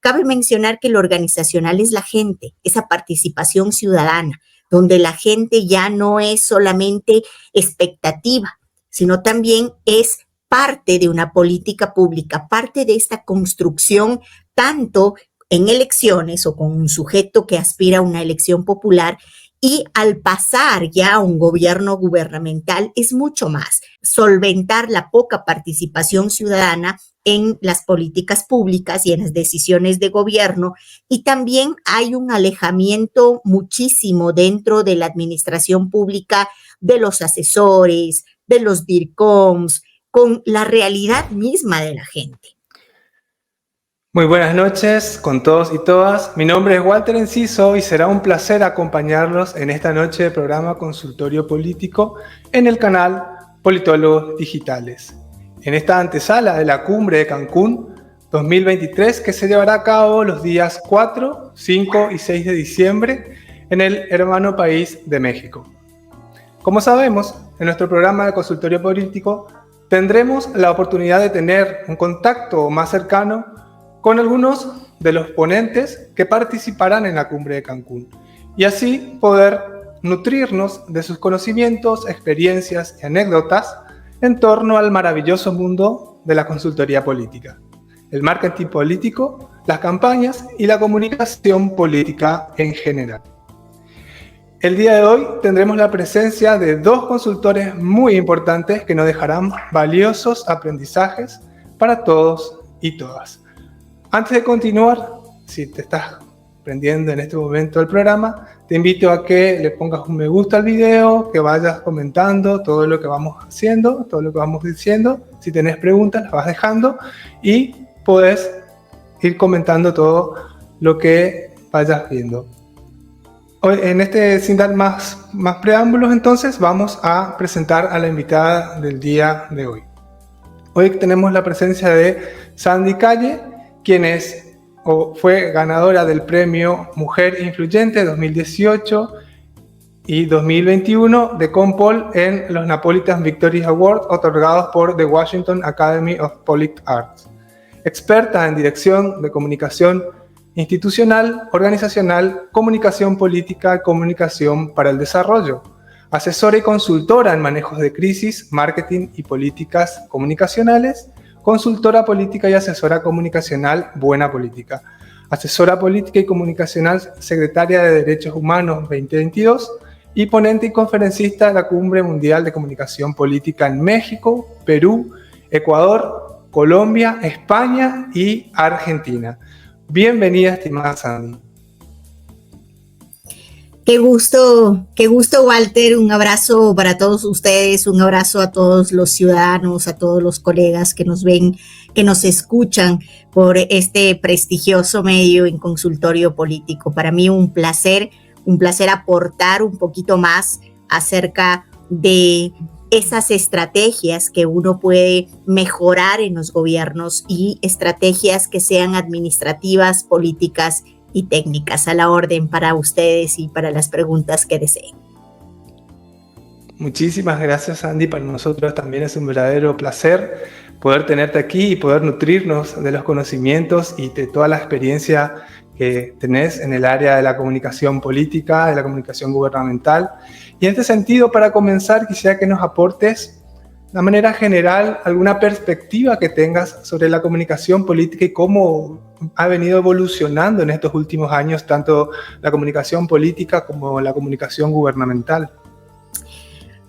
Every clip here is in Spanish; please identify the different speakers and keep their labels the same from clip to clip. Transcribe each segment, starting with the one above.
Speaker 1: cabe mencionar que lo organizacional es la gente, esa participación ciudadana, donde la gente ya no es solamente expectativa, sino también es parte de una política pública, parte de esta construcción, tanto en elecciones o con un sujeto que aspira a una elección popular, y al pasar ya a un gobierno gubernamental es mucho más solventar la poca participación ciudadana en las políticas públicas y en las decisiones de gobierno, y también hay un alejamiento muchísimo dentro de la administración pública de los asesores, de los DIRCOMs, con la realidad misma de la gente.
Speaker 2: Muy buenas noches con todos y todas. Mi nombre es Walter Enciso y será un placer acompañarlos en esta noche de programa Consultorio Político en el canal Politólogos Digitales. En esta antesala de la Cumbre de Cancún 2023 que se llevará a cabo los días 4, 5 y 6 de diciembre en el hermano país de México. Como sabemos, en nuestro programa de Consultorio Político tendremos la oportunidad de tener un contacto más cercano con algunos de los ponentes que participarán en la Cumbre de Cancún y así poder nutrirnos de sus conocimientos, experiencias y anécdotas en torno al maravilloso mundo de la consultoría política, el marketing político, las campañas y la comunicación política en general. El día de hoy tendremos la presencia de dos consultores muy importantes que nos dejarán valiosos aprendizajes para todos y todas. Antes de continuar, si te estás prendiendo en este momento el programa, te invito a que le pongas un me gusta al video, que vayas comentando todo lo que vamos haciendo, todo lo que vamos diciendo. Si tenés preguntas, las vas dejando y podés ir comentando todo lo que vayas viendo. Hoy, sin dar más preámbulos, entonces, vamos a presentar a la invitada del día de hoy. Hoy tenemos la presencia de Sandy Calle, quien fue ganadora del premio Mujer Influyente 2018 y 2021 de Compol en los Napolitan Victory Awards otorgados por The Washington Academy of Public Arts. Experta en dirección de comunicación institucional, organizacional, comunicación política y comunicación para el desarrollo. Asesora y consultora en manejos de crisis, marketing y políticas comunicacionales. Consultora política y asesora comunicacional Buena Política. Asesora política y comunicacional, secretaria de Derechos Humanos 2022 y ponente y conferencista de la Cumbre Mundial de Comunicación Política en México, Perú, Ecuador, Colombia, España y Argentina. Bienvenida, estimada Sandy.
Speaker 1: Qué gusto, Walter. Un abrazo para todos ustedes, un abrazo a todos los ciudadanos, a todos los colegas que nos ven, que nos escuchan por este prestigioso medio en Consultorio Político. Para mí un placer aportar un poquito más acerca de esas estrategias que uno puede mejorar en los gobiernos y estrategias que sean administrativas, políticas y técnicas a la orden para ustedes y para las preguntas que deseen.
Speaker 2: Muchísimas gracias, Sandy. Para nosotros también es un verdadero placer poder tenerte aquí y poder nutrirnos de los conocimientos y de toda la experiencia que tenés en el área de la comunicación política, de la comunicación gubernamental. Y en este sentido, para comenzar, quisiera que nos aportes de manera general alguna perspectiva que tengas sobre la comunicación política y cómo ha venido evolucionando en estos últimos años tanto la comunicación política como la comunicación gubernamental.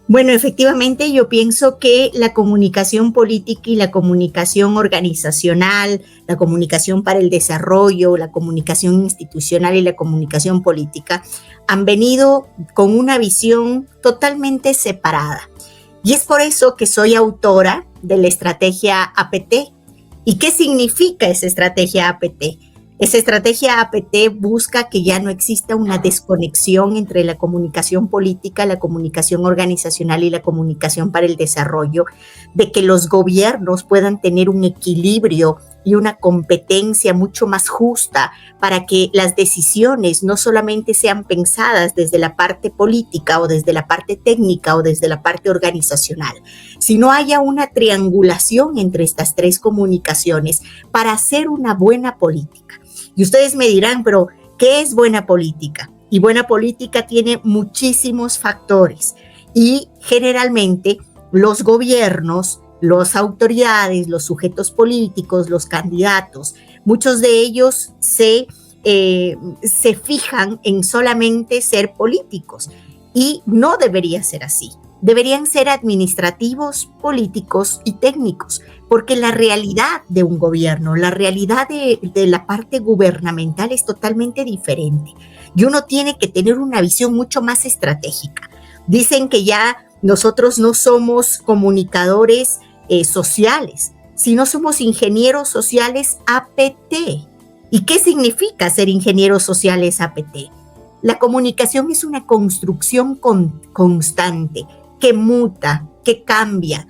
Speaker 1: Bueno, efectivamente yo pienso que la comunicación política y la comunicación organizacional, la comunicación para el desarrollo, la comunicación institucional y la comunicación política han venido con una visión totalmente separada. Y es por eso que soy autora de la estrategia APT. ¿Y qué significa esa estrategia APT? Esa estrategia APT busca que ya no exista una desconexión entre la comunicación política, la comunicación organizacional y la comunicación para el desarrollo, de que los gobiernos puedan tener un equilibrio y una competencia mucho más justa para que las decisiones no solamente sean pensadas desde la parte política o desde la parte técnica o desde la parte organizacional, sino haya una triangulación entre estas tres comunicaciones para hacer una buena política. Y ustedes me dirán, pero ¿qué es buena política? Y buena política tiene muchísimos factores y generalmente los gobiernos, las autoridades, los sujetos políticos, los candidatos, muchos de ellos se fijan en solamente ser políticos y no debería ser así. Deberían ser administrativos, políticos y técnicos, porque la realidad de un gobierno, la realidad de la parte gubernamental es totalmente diferente y uno tiene que tener una visión mucho más estratégica. Dicen que ya nosotros no somos comunicadores sociales, sino somos ingenieros sociales APT. ¿Y qué significa ser ingenieros sociales APT? La comunicación es una construcción constante, que muta, que cambia.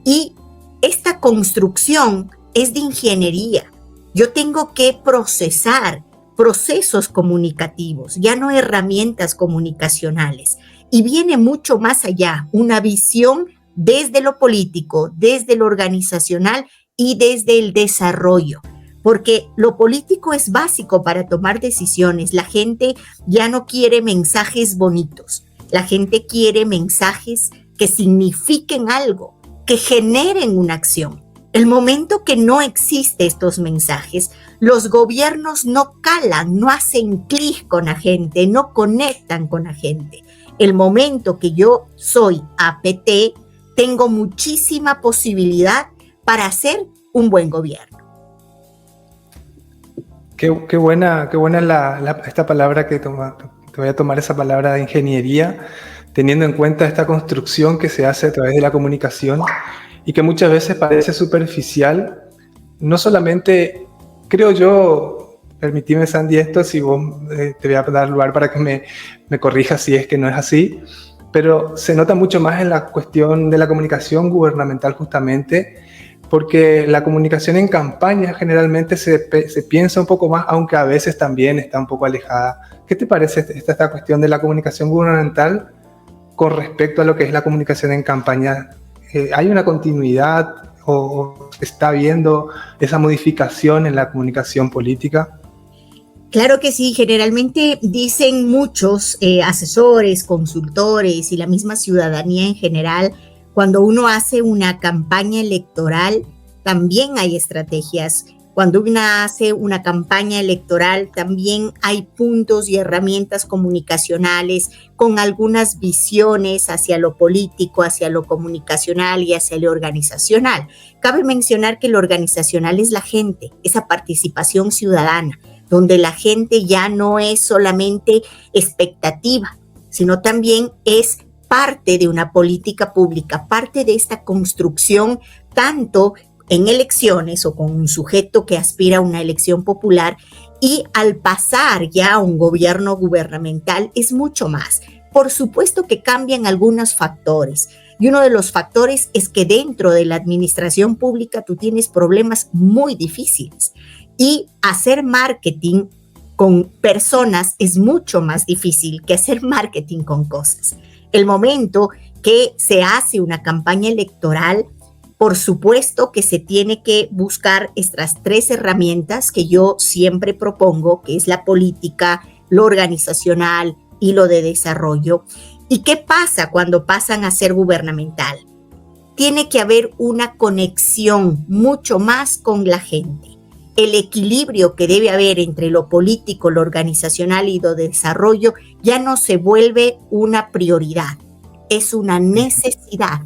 Speaker 1: Y esta construcción es de ingeniería. Yo tengo que procesar procesos comunicativos, ya no herramientas comunicacionales. Y viene mucho más allá, una visión desde lo político, desde lo organizacional y desde el desarrollo. Porque lo político es básico para tomar decisiones. La gente ya no quiere mensajes bonitos. La gente quiere mensajes que signifiquen algo, que generen una acción. El momento que no existen estos mensajes, los gobiernos no calan, no hacen clic con la gente, no conectan con la gente. El momento que yo soy APT, tengo muchísima posibilidad para hacer un buen gobierno.
Speaker 2: Qué buena esta palabra te voy a tomar esa palabra de ingeniería, teniendo en cuenta esta construcción que se hace a través de la comunicación y que muchas veces parece superficial. No solamente, creo yo, permitime, Sandy, esto, si vos te voy a dar lugar para que me corrijas si es que no es así, pero se nota mucho más en la cuestión de la comunicación gubernamental justamente, porque la comunicación en campaña generalmente se piensa un poco más, aunque a veces también está un poco alejada. ¿Qué te parece esta cuestión de la comunicación gubernamental con respecto a lo que es la comunicación en campaña? ¿Hay una continuidad o está viendo esa modificación en la comunicación política?
Speaker 1: Claro que sí, generalmente dicen muchos asesores, consultores y la misma ciudadanía en general, cuando uno hace una campaña electoral, también hay estrategias. Cuando uno hace una campaña electoral, también hay puntos y herramientas comunicacionales con algunas visiones hacia lo político, hacia lo comunicacional y hacia lo organizacional. Cabe mencionar que lo organizacional es la gente, esa participación ciudadana, donde la gente ya no es solamente expectativa, sino también es parte de una política pública, parte de esta construcción, tanto en elecciones o con un sujeto que aspira a una elección popular, y al pasar ya a un gobierno gubernamental es mucho más. Por supuesto que cambian algunos factores, y uno de los factores es que dentro de la administración pública tú tienes problemas muy difíciles, y hacer marketing con personas es mucho más difícil que hacer marketing con cosas. El momento que se hace una campaña electoral, por supuesto que se tiene que buscar estas 3 herramientas que yo siempre propongo, que es la política, lo organizacional y lo de desarrollo. ¿Y qué pasa cuando pasan a ser gubernamental? Tiene que haber una conexión mucho más con la gente. El equilibrio que debe haber entre lo político, lo organizacional y lo de desarrollo ya no se vuelve una prioridad, es una necesidad.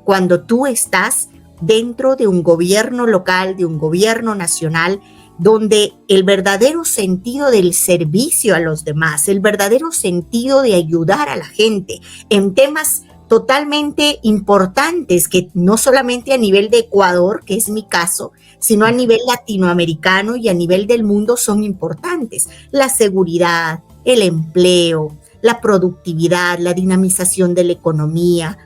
Speaker 1: Cuando tú estás dentro de un gobierno local, de un gobierno nacional, donde el verdadero sentido del servicio a los demás, el verdadero sentido de ayudar a la gente en temas totalmente importantes, que no solamente a nivel de Ecuador, que es mi caso, sino a nivel latinoamericano y a nivel del mundo son importantes. La seguridad, el empleo, la productividad, la dinamización de la economía,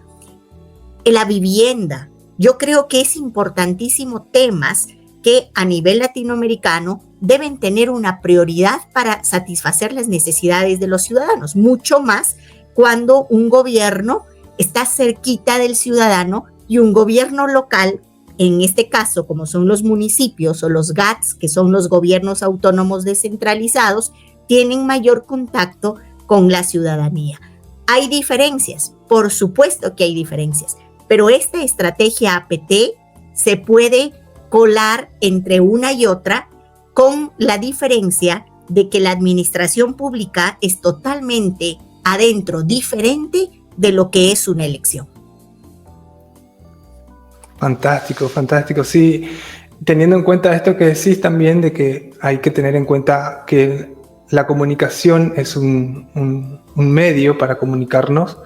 Speaker 1: la vivienda. Yo creo que es importantísimo temas que a nivel latinoamericano deben tener una prioridad para satisfacer las necesidades de los ciudadanos, mucho más cuando un gobierno está cerquita del ciudadano y un gobierno local en este caso, como son los municipios o los GATS, que son los gobiernos autónomos descentralizados, tienen mayor contacto con la ciudadanía. ¿Hay diferencias? Por supuesto que hay diferencias, pero esta estrategia APT se puede colar entre una y otra con la diferencia de que la administración pública es totalmente adentro diferente de lo que es una elección.
Speaker 2: Fantástico, fantástico. Sí, teniendo en cuenta esto que decís también de que hay que tener en cuenta que la comunicación es un medio para comunicarnos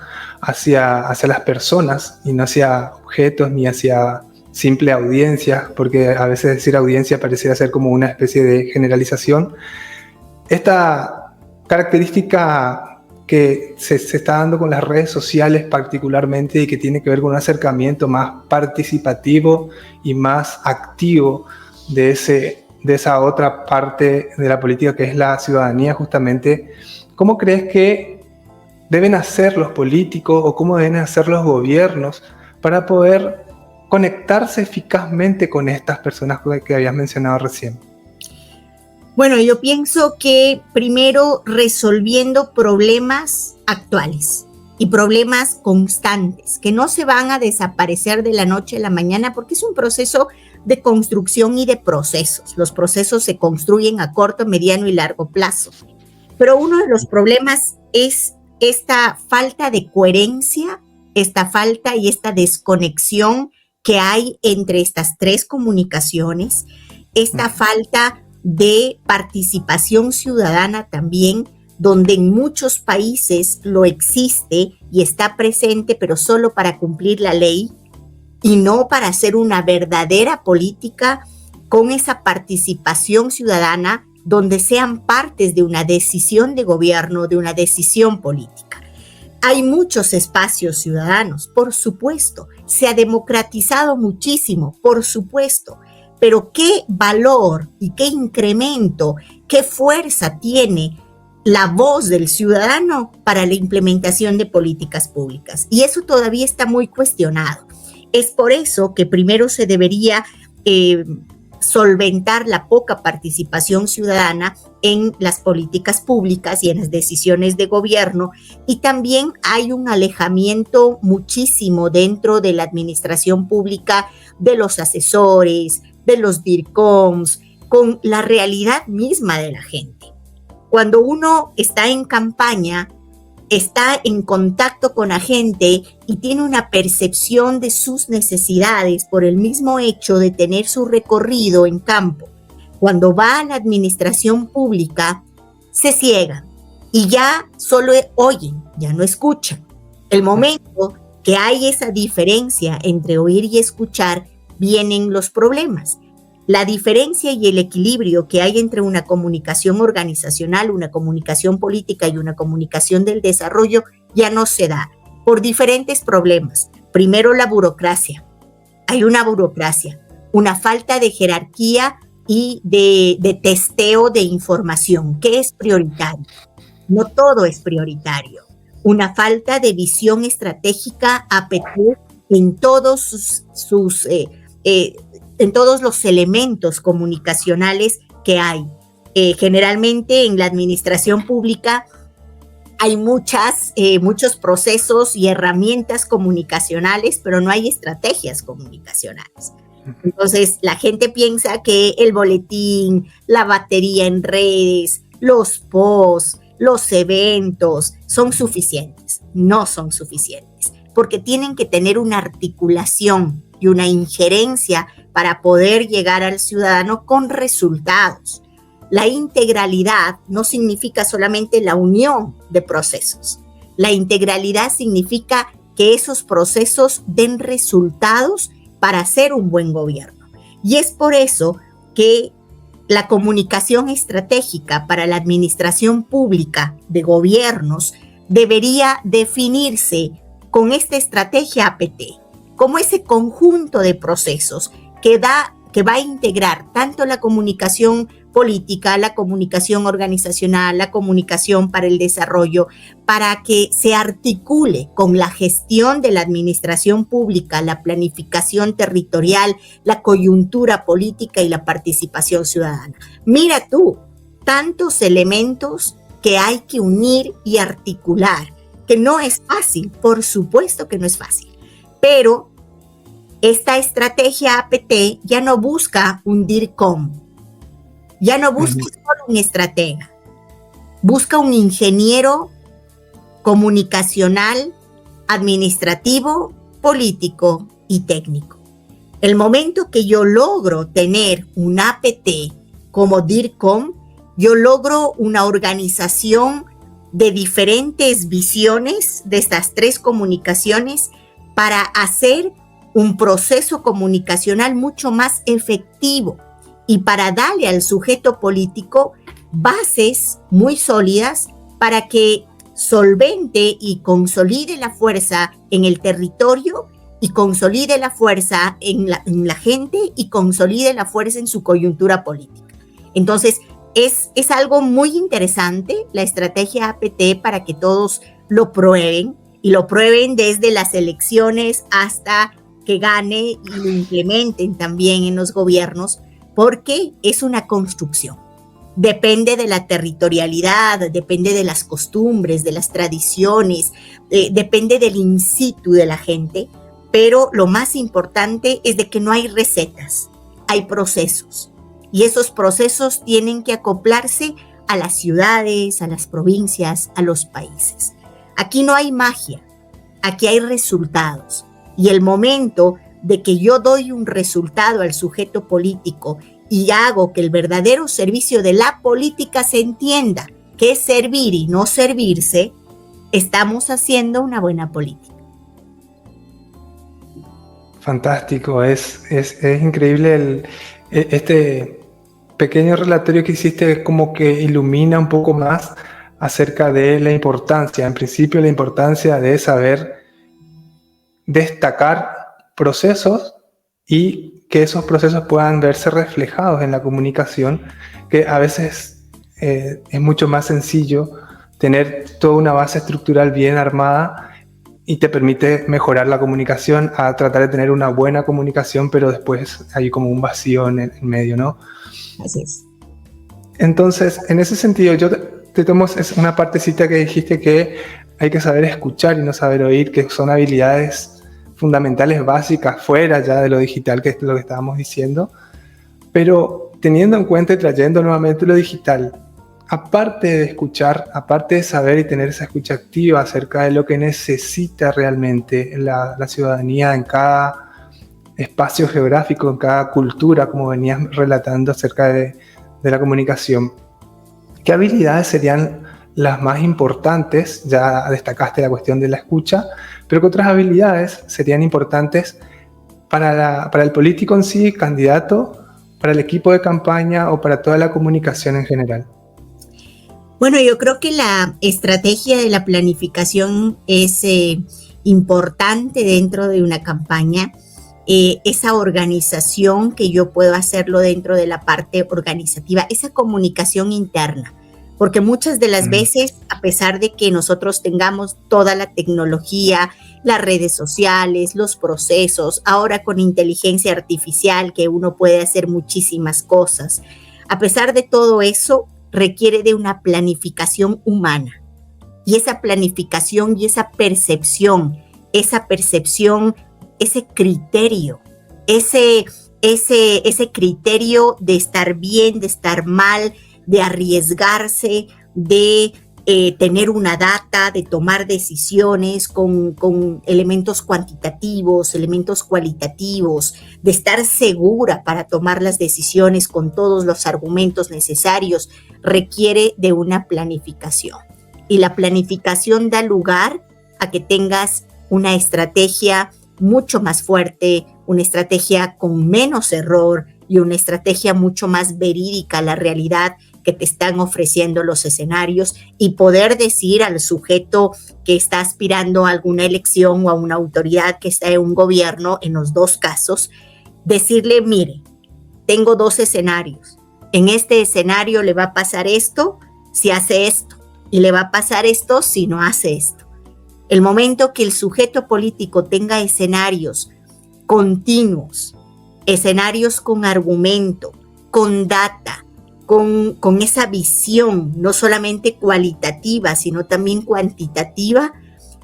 Speaker 2: hacia las personas y no hacia objetos ni hacia simple audiencia, porque a veces decir audiencia pareciera ser como una especie de generalización. Esta característica que se está dando con las redes sociales particularmente y que tiene que ver con un acercamiento más participativo y más activo de esa otra parte de la política que es la ciudadanía justamente, ¿cómo crees que deben hacer los políticos o cómo deben hacer los gobiernos para poder conectarse eficazmente con estas personas que habías mencionado recién?
Speaker 1: Bueno, yo pienso que primero resolviendo problemas actuales y problemas constantes que no se van a desaparecer de la noche a la mañana porque es un proceso de construcción y de procesos. Los procesos se construyen a corto, mediano y largo plazo. Pero uno de los problemas es esta falta de coherencia, esta falta y esta desconexión que hay entre estas tres comunicaciones, esta falta de participación ciudadana también, donde en muchos países lo existe y está presente, pero solo para cumplir la ley y no para hacer una verdadera política con esa participación ciudadana donde sean partes de una decisión de gobierno, de una decisión política. Hay muchos espacios ciudadanos, por supuesto, se ha democratizado muchísimo, por supuesto, pero qué valor y qué incremento, qué fuerza tiene la voz del ciudadano para la implementación de políticas públicas. Y eso todavía está muy cuestionado. Es por eso que primero se debería solventar la poca participación ciudadana en las políticas públicas y en las decisiones de gobierno. Y también hay un alejamiento muchísimo dentro de la administración pública de los asesores, de los DIRCOMs, con la realidad misma de la gente. Cuando uno está en campaña, está en contacto con la gente y tiene una percepción de sus necesidades por el mismo hecho de tener su recorrido en campo. Cuando va a la administración pública, se ciegan y ya solo oyen, ya no escuchan. El momento que hay esa diferencia entre oír y escuchar, vienen los problemas. La diferencia y el equilibrio que hay entre una comunicación organizacional, una comunicación política y una comunicación del desarrollo ya no se da por diferentes problemas. Primero, la burocracia. Hay una burocracia, una falta de jerarquía y de testeo de información. ¿Qué es prioritario? No todo es prioritario. Una falta de visión estratégica APT en todos en todos los elementos comunicacionales que hay. Generalmente en la administración pública hay muchos procesos y herramientas comunicacionales, pero no hay estrategias comunicacionales. Entonces la gente piensa que el boletín, la batería en redes, los posts, los eventos son suficientes. No son suficientes, porque tienen que tener una articulación y una injerencia para poder llegar al ciudadano con resultados. La integralidad no significa solamente la unión de procesos. La integralidad significa que esos procesos den resultados para hacer un buen gobierno. Y es por eso que la comunicación estratégica para la administración pública de gobiernos debería definirse con esta estrategia APT, como ese conjunto de procesos que va a integrar tanto la comunicación política, la comunicación organizacional, la comunicación para el desarrollo, para que se articule con la gestión de la administración pública, la planificación territorial, la coyuntura política y la participación ciudadana. Mira tú, tantos elementos que hay que unir y articular, que no es fácil, por supuesto que no es fácil, pero esta estrategia APT ya no busca un DIRCOM, ya no busca solo un estratega, busca un ingeniero comunicacional, administrativo, político y técnico. El momento que yo logro tener un APT como DIRCOM, yo logro una organización de diferentes visiones de estas tres comunicaciones para hacer un proceso comunicacional mucho más efectivo y para darle al sujeto político bases muy sólidas para que solvente y consolide la fuerza en el territorio y consolide la fuerza en la gente y consolide la fuerza en su coyuntura política. Entonces, es algo muy interesante la estrategia APT para que todos lo prueben y lo prueben desde las elecciones hasta que gane y lo implementen también en los gobiernos, porque es una construcción. Depende de la territorialidad, depende de las costumbres, de las tradiciones, depende del in situ de la gente, pero lo más importante es de que no hay recetas, hay procesos. Y esos procesos tienen que acoplarse a las ciudades, a las provincias, a los países. Aquí no hay magia, aquí hay resultados. Y el momento de que yo doy un resultado al sujeto político y hago que el verdadero servicio de la política se entienda, que es servir y no servirse, estamos haciendo una buena política.
Speaker 2: Fantástico, es increíble este pequeño relatorio que hiciste, como que ilumina un poco más acerca de la importancia, en principio la importancia de saber destacar procesos y que esos procesos puedan verse reflejados en la comunicación, que a veces es mucho más sencillo tener toda una base estructural bien armada y te permite mejorar la comunicación a tratar de tener una buena comunicación, pero después hay como un vacío en medio, ¿no?
Speaker 1: Así es.
Speaker 2: Entonces, en ese sentido, yo te tomo una partecita que dijiste que hay que saber escuchar y no saber oír, que son habilidades fundamentales básicas fuera ya de lo digital, que es lo que estábamos diciendo. Pero teniendo en cuenta y trayendo nuevamente lo digital, aparte de escuchar, aparte de saber y tener esa escucha activa acerca de lo que necesita realmente la ciudadanía en cada espacio geográfico, en cada cultura, como venías relatando acerca de la comunicación, ¿qué habilidades serían las más importantes? Ya destacaste la cuestión de la escucha, pero ¿qué otras habilidades serían importantes para el político en sí, candidato, para el equipo de campaña o para toda la comunicación en general?
Speaker 1: Bueno, yo creo que la estrategia de la planificación es importante dentro de una campaña. Esa organización que yo puedo hacerlo dentro de la parte organizativa, esa comunicación interna, porque muchas de las veces, a pesar de que nosotros tengamos toda la tecnología, las redes sociales, los procesos, ahora con inteligencia artificial que uno puede hacer muchísimas cosas, a pesar de todo eso, requiere de una planificación humana. Y esa planificación y esa percepción, ese criterio, ese criterio de estar bien, de estar mal, de arriesgarse, de tener una data, de tomar decisiones con elementos cuantitativos, elementos cualitativos, de estar segura para tomar las decisiones con todos los argumentos necesarios, requiere de una planificación. Y la planificación da lugar a que tengas una estrategia mucho más fuerte, una estrategia con menos error y una estrategia mucho más verídica a la realidad que te están ofreciendo los escenarios, y poder decir al sujeto que está aspirando a alguna elección o a una autoridad que está en un gobierno, en los dos casos, decirle, mire, tengo dos escenarios, En este escenario le va a pasar esto si hace esto, y le va a pasar esto si no hace esto. El momento que el sujeto político tenga escenarios continuos, escenarios con argumento, con data, con esa visión, no solamente cualitativa, sino también cuantitativa,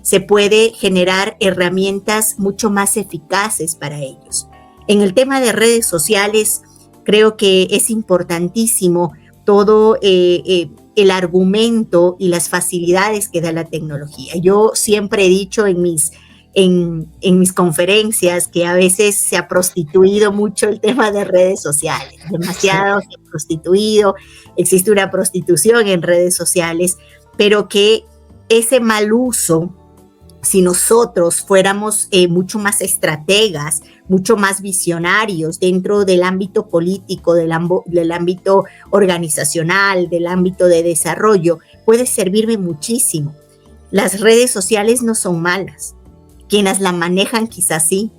Speaker 1: se puede generar herramientas mucho más eficaces para ellos. En el tema de redes sociales, creo que es importantísimo todo el argumento y las facilidades que da la tecnología. Yo siempre he dicho en mis conferencias que a veces se ha prostituido mucho el tema de redes sociales, demasiado se ha prostituido, existe una prostitución en redes sociales, pero que ese mal uso, si nosotros fuéramos mucho más estrategas, mucho más visionarios dentro del ámbito político, del ámbito organizacional, del ámbito de desarrollo, puede servirme muchísimo. Las redes sociales no son malas. Quienes la manejan quizás sí.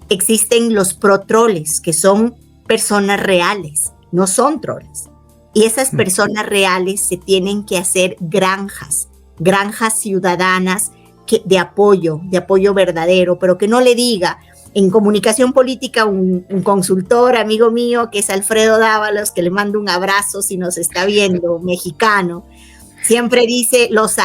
Speaker 1: Existen los pro-troles, que son personas reales, no son troles. Y esas personas reales se tienen que hacer granjas ciudadanas de apoyo verdadero, pero que no le diga. En comunicación política, un consultor, amigo mío, que es Alfredo Dávalos, que le mando un abrazo si nos está viendo, mexicano, siempre dice las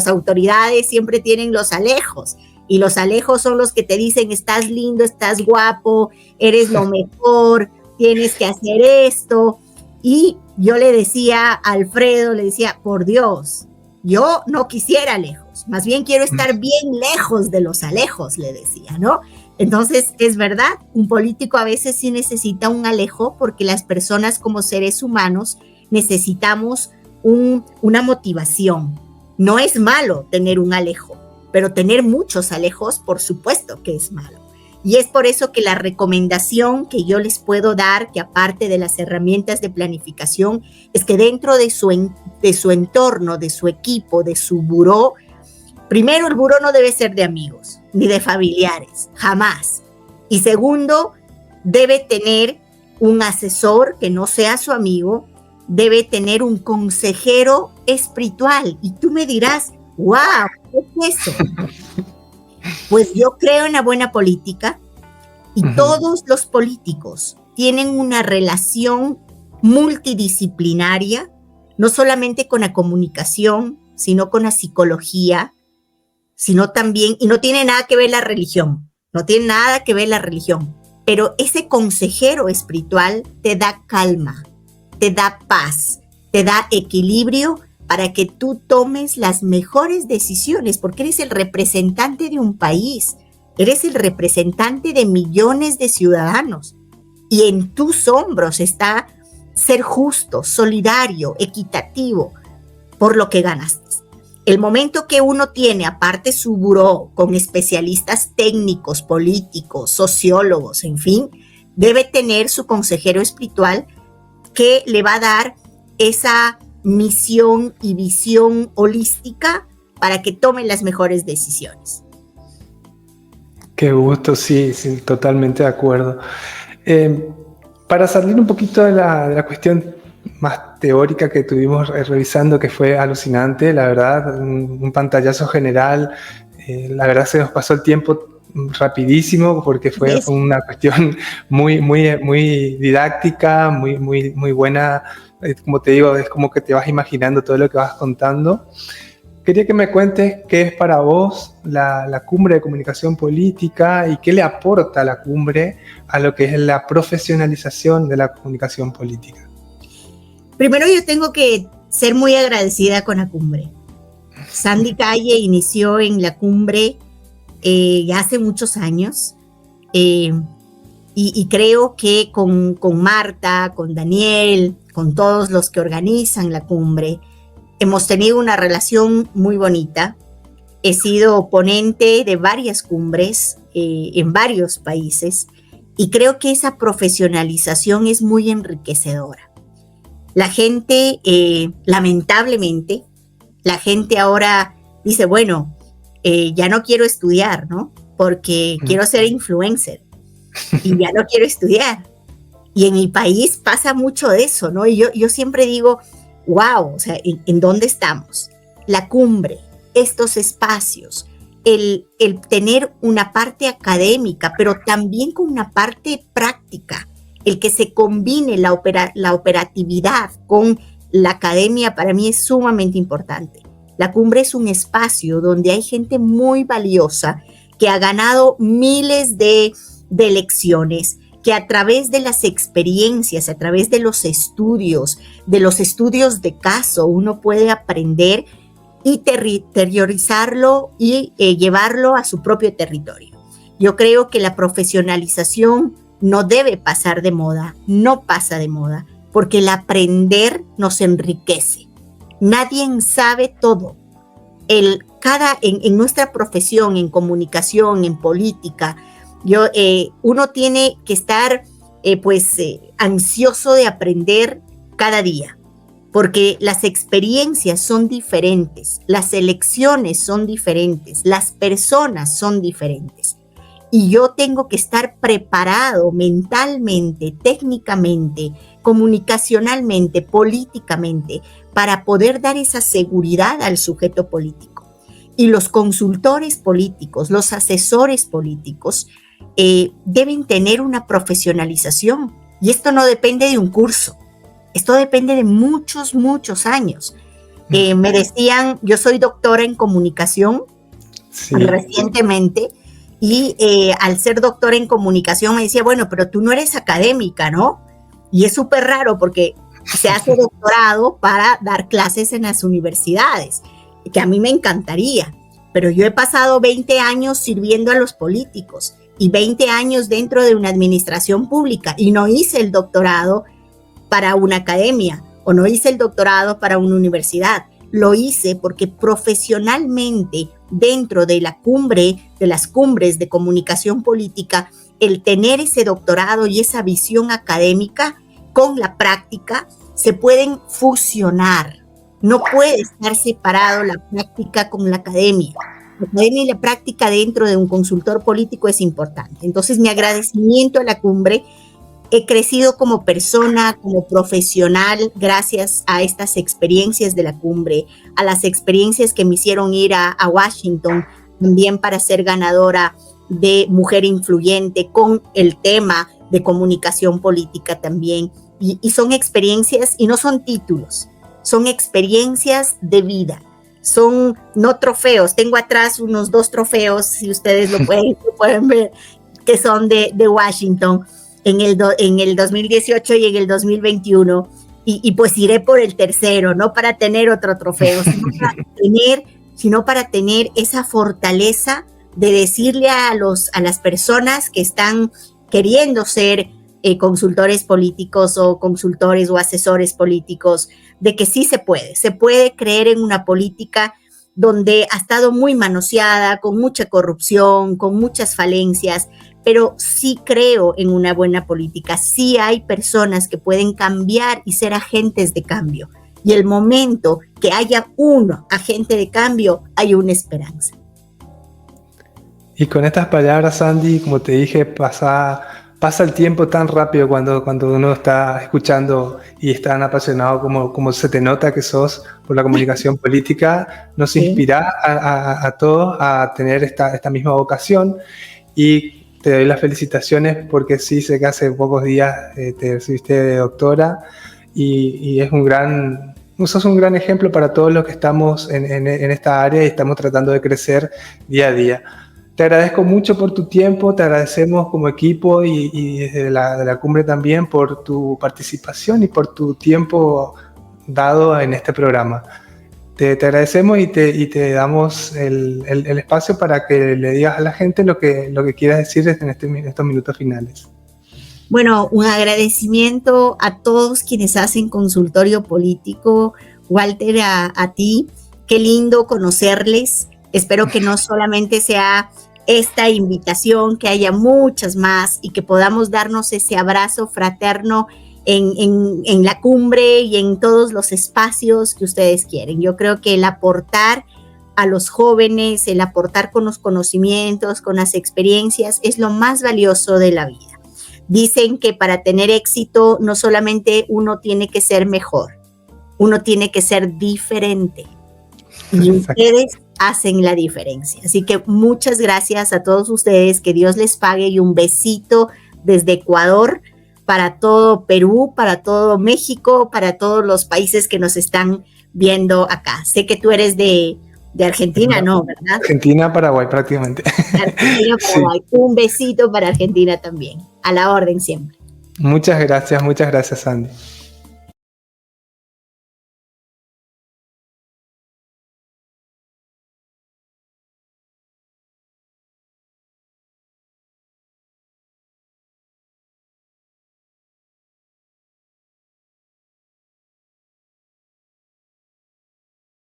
Speaker 1: autoridades siempre tienen los alejos, y los alejos son los que te dicen estás lindo, estás guapo, eres lo mejor, tienes que hacer esto. Y yo le decía a Alfredo, por Dios, yo no quisiera lejos, más bien quiero estar bien lejos de los alejos, le decía, ¿no? Entonces, es verdad, un político a veces sí necesita un alejo, porque las personas como seres humanos necesitamos una motivación. No es malo tener un alejo, pero tener muchos alejos, por supuesto que es malo. Y es por eso que la recomendación que yo les puedo dar, que aparte de las herramientas de planificación, es que dentro de su entorno, de su equipo, de su buró, primero, el buró no debe ser de amigos ni de familiares, jamás. Y segundo, debe tener un asesor que no sea su amigo, debe tener un consejero espiritual. Y tú me dirás, wow, ¿qué es eso? Pues yo creo en la buena política, y todos los políticos tienen una relación multidisciplinaria, no solamente con la comunicación, sino con la psicología, sino también, y no tiene nada que ver la religión, pero ese consejero espiritual te da calma, te da paz, te da equilibrio para que tú tomes las mejores decisiones, porque eres el representante de un país, eres el representante de millones de ciudadanos, y en tus hombros está ser justo, solidario, equitativo por lo que ganaste. El momento que uno tiene aparte su buró con especialistas técnicos, políticos, sociólogos, en fin, debe tener su consejero espiritual que le va a dar esa misión y visión holística para que tome las mejores decisiones.
Speaker 2: Qué gusto, sí, totalmente de acuerdo. Para salir un poquito de la cuestión más teórica que estuvimos revisando, que fue alucinante, la verdad, un pantallazo general, la verdad se nos pasó el tiempo rapidísimo porque fue una cuestión muy didáctica, muy buena. Como te digo, es como que te vas imaginando todo lo que vas contando. Quería que me cuentes qué es para vos la cumbre de comunicación política y qué le aporta la cumbre a lo que es la profesionalización de la comunicación política.
Speaker 1: Primero, yo tengo que ser muy agradecida con la cumbre. Sandy Calle inició en la cumbre ya hace muchos años, y creo que con Marta, con Daniel, con todos los que organizan la cumbre, hemos tenido una relación muy bonita. He sido ponente de varias cumbres en varios países, y creo que esa profesionalización es muy enriquecedora. La gente, lamentablemente, la gente ahora dice, bueno, ya no quiero estudiar, ¿no? Porque quiero ser influencer y ya no quiero estudiar. Y en mi país pasa mucho de eso, ¿no? Y yo siempre digo, wow, o sea, ¿en dónde estamos? La cumbre, estos espacios, el tener una parte académica, pero también con una parte práctica, el que se combine la operatividad con la academia, para mí es sumamente importante. La cumbre es un espacio donde hay gente muy valiosa que ha ganado miles de lecciones, que a través de las experiencias, a través de los estudios de caso, uno puede aprender y territorizarlo y llevarlo a su propio territorio. Yo creo que la profesionalización no debe pasar de moda, no pasa de moda, porque el aprender nos enriquece. Nadie sabe todo. En nuestra profesión, en comunicación, en política, uno tiene que estar ansioso de aprender cada día, porque las experiencias son diferentes, las elecciones son diferentes, las personas son diferentes. Y yo tengo que estar preparado mentalmente, técnicamente, comunicacionalmente, políticamente, para poder dar esa seguridad al sujeto político. Y los consultores políticos, los asesores políticos, deben tener una profesionalización. Y esto no depende de un curso, esto depende de muchos, muchos años. Me decían, yo soy doctora en comunicación, sí, recientemente, y al ser doctora en comunicación me decía, bueno, pero tú no eres académica, ¿no? Y es súper raro porque se hace doctorado para dar clases en las universidades, que a mí me encantaría, pero yo he pasado 20 años sirviendo a los políticos y 20 años dentro de una administración pública y no hice el doctorado para una academia o no hice el doctorado para una universidad. Lo hice porque profesionalmente dentro de la cumbre, de las cumbres de comunicación política, el tener ese doctorado y esa visión académica con la práctica se pueden fusionar. No puede estar separado la práctica con la academia. La academia y la práctica dentro de un consultor político es importante. Entonces, mi agradecimiento a la cumbre. He crecido como persona, como profesional, gracias a estas experiencias de la cumbre, a las experiencias que me hicieron ir a Washington, también para ser ganadora de Mujer Influyente con el tema de comunicación política también. Y son experiencias, y no son títulos, son experiencias de vida. Son no trofeos. Tengo atrás unos 2 trofeos, si ustedes lo pueden ver, que son de Washington. En el 2018 y en el 2021, y pues iré por el tercero, no para tener otro trofeo, sino para tener esa fortaleza de decirle a las personas que están queriendo ser consultores políticos o consultores o asesores políticos, de que sí se puede creer en una política donde ha estado muy manoseada, con mucha corrupción, con muchas falencias, pero sí creo en una buena política. Sí hay personas que pueden cambiar y ser agentes de cambio. Y el momento que haya uno agente de cambio, hay una esperanza.
Speaker 2: Y con estas palabras, Sandy, como te dije, pasa el tiempo tan rápido cuando uno está escuchando y es tan apasionado como se te nota que sos por la comunicación política. Nos inspira a todos a tener esta misma vocación, y te doy las felicitaciones porque sí, sé que hace pocos días te recibiste de doctora y sos un gran ejemplo para todos los que estamos en esta área y estamos tratando de crecer día a día. Te agradezco mucho por tu tiempo, te agradecemos como equipo y desde la cumbre también por tu participación y por tu tiempo dado en este programa. Te agradecemos y te damos el espacio para que le digas a la gente lo que quieras decir en estos minutos finales.
Speaker 1: Bueno, un agradecimiento a todos quienes hacen consultorio político. Walter, a ti, qué lindo conocerles. Espero que no solamente sea esta invitación, que haya muchas más y que podamos darnos ese abrazo fraterno en la cumbre y en todos los espacios que ustedes quieren. Yo creo que el aportar a los jóvenes, el aportar con los conocimientos, con las experiencias, es lo más valioso de la vida. Dicen que para tener éxito no solamente uno tiene que ser mejor, uno tiene que ser diferente. Y ustedes hacen la diferencia. Así que muchas gracias a todos ustedes, que Dios les pague, y un besito desde Ecuador para todo Perú, para todo México, para todos los países que nos están viendo acá. Sé que tú eres de Argentina, ¿no? ¿Verdad?
Speaker 2: Argentina, Paraguay prácticamente.
Speaker 1: Argentina, Paraguay. Sí. Un besito para Argentina también. A la orden siempre.
Speaker 2: Muchas gracias, Sandy.